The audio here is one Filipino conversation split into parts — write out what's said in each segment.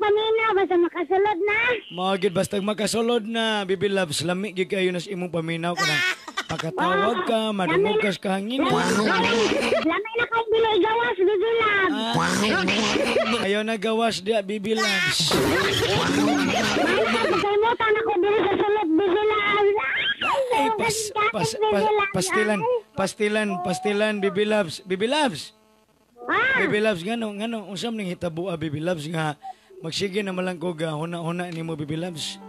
paminaw basta makasulod na. Magid basta makasulod na, Bibi Loves, lami gid kayo nas imong paminaw ka na. Makatawag ka, madumugas ka hangin. Lamay na kayong dili gawas, Bibi Loves. Ayaw na gawas dia, Bibi Loves. Kalimutan ako dili sa sulod, Bibi Loves. Ay, pastilan, Bibi Loves. Bibi Loves. Bibi Loves, ngano, unsam ning hitabo, Bibi Loves, nga magsige na malang ko ga, huna-huna ni mo, Bibi Loves.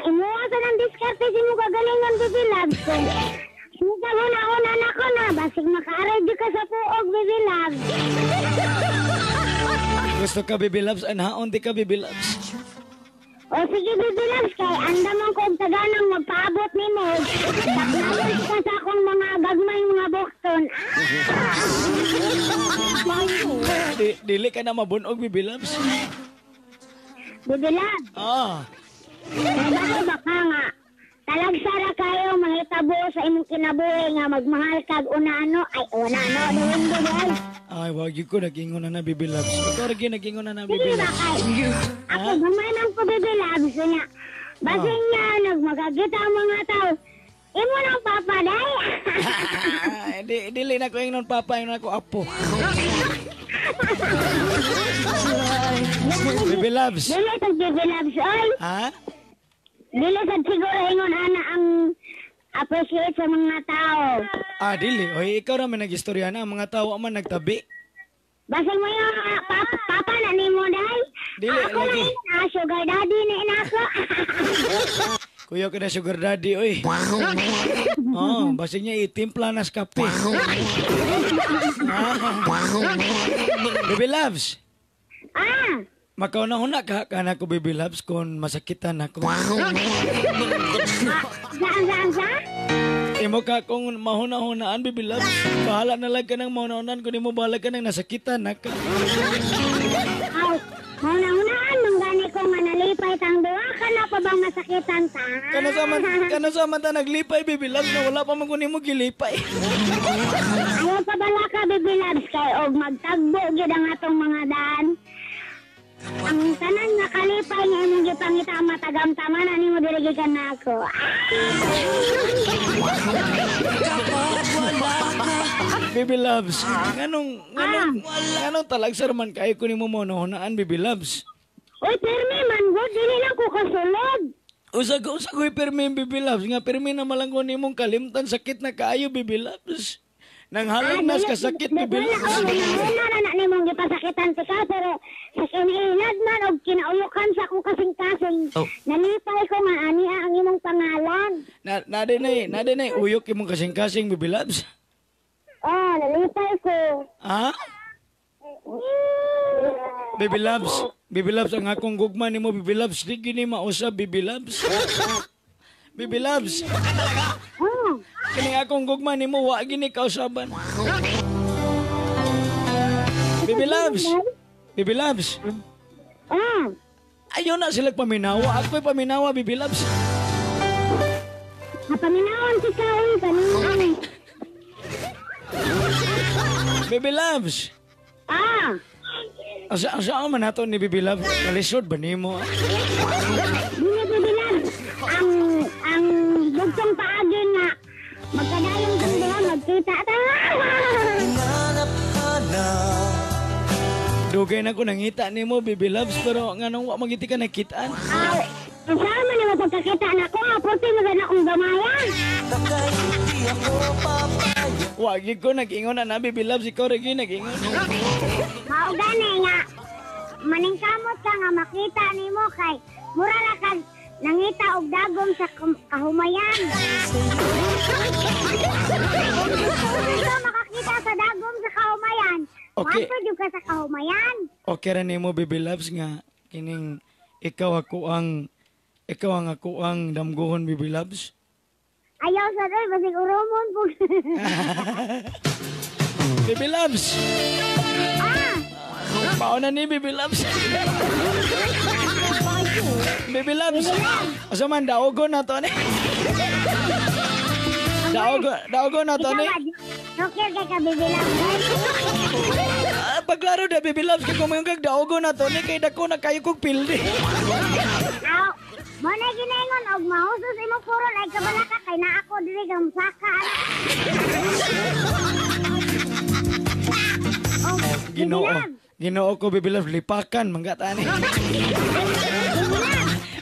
Imuwasan ang diskarte si mo kagalingan, Bibi Loves. Suka huna-huna na ko na, basig makaaray di ka sa puog, Bibi Loves. Gusto ka, Bibi Loves, anhaon di ka, Bibi Loves. O sige, Bibi Loves, kay andaman ko og taganang magpaabot ni mo. Taknawan ka sa akong mga gagmay mga bukton. Dili ka na mabunog, Bibi Loves. Bibi Loves. Kaya baka nga, talagsara kayo mahitabo sa imong kinabuhi nga magmahal kag una-ano. Ay, una-ano, doon, Bibi Loves. Ay, wag ko nag-ingon na Bibi Loves. Ikaw rin nag-ingon na Bibi Sige ba Loves. kay? Ako gumanang ko, Bibi Loves. Basing nga, nagmagagita ang mga tao. Imo ng papa, day. Dili na ko ingon papa, ingon ako apo. Bibi Loves. Dili sa Bibi Loves, oy. Ha? Dili sa siguro ingon ana ang appreciate sa mga tao. Dili. Oy, ikaw raman nag-istorya na. Ang mga tao man nagtabi. Basing mo yung papa na ni mo, day. Dili, Ako lagi. na sugar daddy na inako. Kuya ka na sugar daddy, oy. Basta niya itimpla na sa kape. Bibi Loves. Makauna-huna ka na ko, Bibi Loves, kung masakitan ako. Saan? Imo ka kung mahuna-hunaan, Bibi Loves. Bahala na lang ka ng mahuna-hunaan kung imo bahala ka ng nasakitan na ka. Mauna-unaan, nung gani ko manalipay tang duwa, ka na pa bang masakitan ta? Kano sa man ta naglipay, Bibi Loves, na wala pa man kunin mo gilipay. Ayaw pa bala ka, Bibi Loves, kay og magtagbo gid ang atong mga daan. Ang tanan nga kalipay nga imong gipangita ang matagam-taman ani mo diri gikan nako. Bibi Loves, nganong talagsar man kayo kunin mo mahuna-hunaan, Bibi Loves. Uy, permi man go, dili lang ko kasulod. Usa ko'y permi, Bibi Loves. Nga permi na malang kunin mong kalimtan, sakit na kaayo, Bibi Loves. Nang halang nas kasakit, Bibi Loves. Wala na ni mong gipasakitan si ka, pero sa kiniinad man o kinauyukan sa akong kasing-kasing. Nalipay ko nga ani ang imong pangalan. Naday na, uyok imong kasing-kasing, Bibi Loves. Nalipay ko. Bibi Loves, ang akong gugma ni mo, Bibi Loves. Di gini mausap, Bibi Loves. Bibi Loves. Kini akong gugma ni mo, wa gini kausaban. Bibi Loves. Bibi Loves. Ayaw na sila paminawa. Ako'y paminawa, Bibi Loves. Paminawan si Kaoy, paminawan. Bibi Loves. Saan man nato ni Bibi Loves? Kalisod ba ni mo? Dili, Bibi Loves. Ang bugtong paagin nga. Magkadayong kandihan, magkita. Dugay na ko nangita ni mo, Bibi Loves, pero nga nung magiti ka nakitaan. Ang sama na mapagkakita na ko, puti mo na akong gamayan. Wagi ko nag-ingon na, Bibi Loves, ikaw rin nag-ingon. Gani nga, maningkamot ka nga makita ni mo kay mura ra kag nangita og dagom sa kahumayan. Gusto makakita sa dagom sa kahumayan. Okay. Mato ka sa kahumayan. Okay rin ni mo, Bibi Loves, nga kining ikaw ang ako ang damguhon, Bibi Loves. Ayaw sa doy, basig urumon po. Bibi Loves. Pauna ni Bibi Loves. Bibi Loves. Asa man daogon na to ni. Daogon na to ni. Okay kay ka, Bibi Loves. paglaro da Baby Loves kay kumayong kagdaogo na to ni kay dako na kayo kog pildi. Aw, mo na ginaingon og mausos imong puro ay kabalaka kay na ako diri gamsaka. Oh, Ginoo. Ginoo ko Baby Loves lipakan manggatani.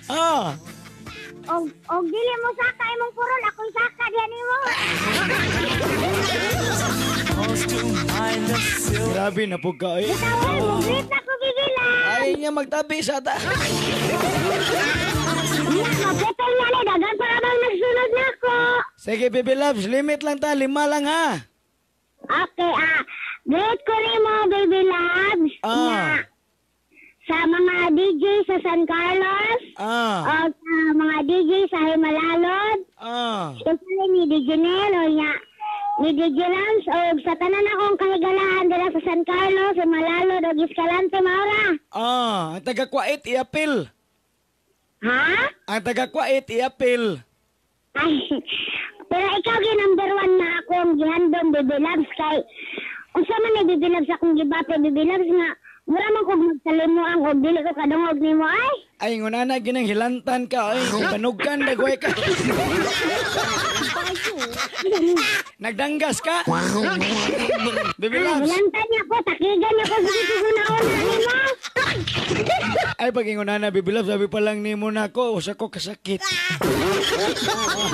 Ah. Og dili mo saka imong puro ako'y saka diyan nimo. Grabe na po ka eh. Tawag mo grita ko bibila. Ay niya magtabi sa ta. Mapetay nga ni dagan para bang nagsunod na ako. Sige Baby Loves, limit lang ta, 5 lang ha. Okay, great ko rin mo, Baby Labs. Ah. Sa mga DJ sa San Carlos, o sa mga DJ sa Himalalod, especially ni DJ Nel, o ni DJ Lams, o sa tanan akong kahigalahan dala sa San Carlos, Himalalod, o Escalante, Maura. Ang taga-kwait i-apil. Ha? Ang taga-kwait i-apil. Ay, pero ikaw number 1 na akong gihandom, Baby Labs, kay unsa man ni Baby Labs akong gibate, Baby Labs nga, mura man kog magsalimo ang og dili ko kadungog nimo ay. Ay, ngunana ginang hilantan ka, ay, panugkan, dagway ka. Nagdanggas ka? Baby Labs. Hilantan niya ko, takigan niya ko sa susunaon nimo. Ay, pag ingunana, Baby Labs, sabi pa lang nimo na ako, usa ko kasakit.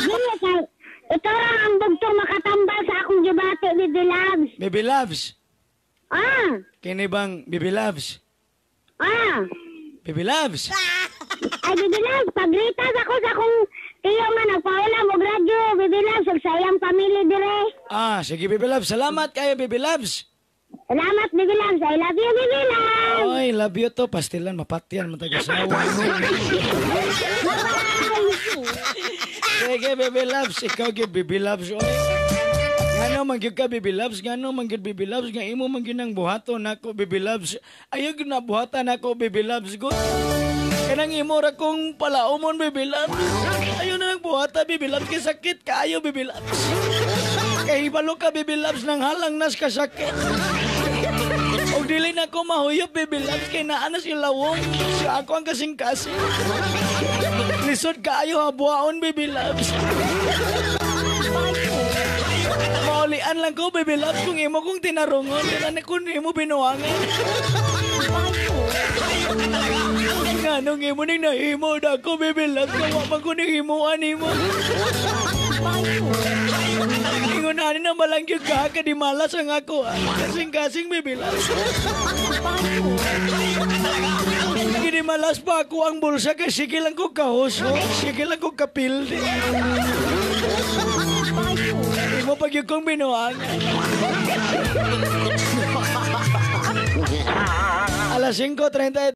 Dili kay, ikaw lang ang bugtong makatambal sa akong gibate, Baby Labs. Baby Labs. Kini bang Baby Labs? Baby Labs. Ay, Baby Labs, paglitas ako sa akong tiyo nga nagpaulam og radyo, Baby Labs, ug sa iyang pamilya dire. Sige Baby Labs. Salamat kayo, Baby Labs. Salamat, Baby Labs. I love you, Baby Labs. Oy, love you to. Pastilan, mapatian, matagasawa. Sige, Baby Labs. Ikaw, Baby Labs. Oy. Ngano mangyud ka, Baby Labs? Ngano mangyud, Baby Labs? Nga imo mangyud nang buhaton nako, Baby Labs. Ayaw na buhatan nako, Baby Labs. Good. Kanang imo ra kong palaumon, Baby Labs. Ayaw na nang buhatan, Baby Labs. Kay sakit ka, ayaw, Baby Labs. Kay hibalo ka, Baby Labs, nang halang nas kasakit. O dili na ko mahuyop, Baby Labs. Kay naana si lawong. Siya ako ang kasing-kasing. Lisod ka, ayaw habuaon, Baby Labs. Maulian lang ko, Baby Labs, kung imo kong tinarungon. Kaya kung imo binuwangan. Nganong imo ning nahimo na ko, Baby Labs. Kawa pa ko ning himuan imo. Ingunanin na malangyog ka, di malas ang ako. Kasing-kasing, Baby Labs. Hindi malas pa ako ang bulsa kasi sige lang ko kahuso. Sige lang ko kapildi. Mo pag yung kong binuang. Alas 5:30.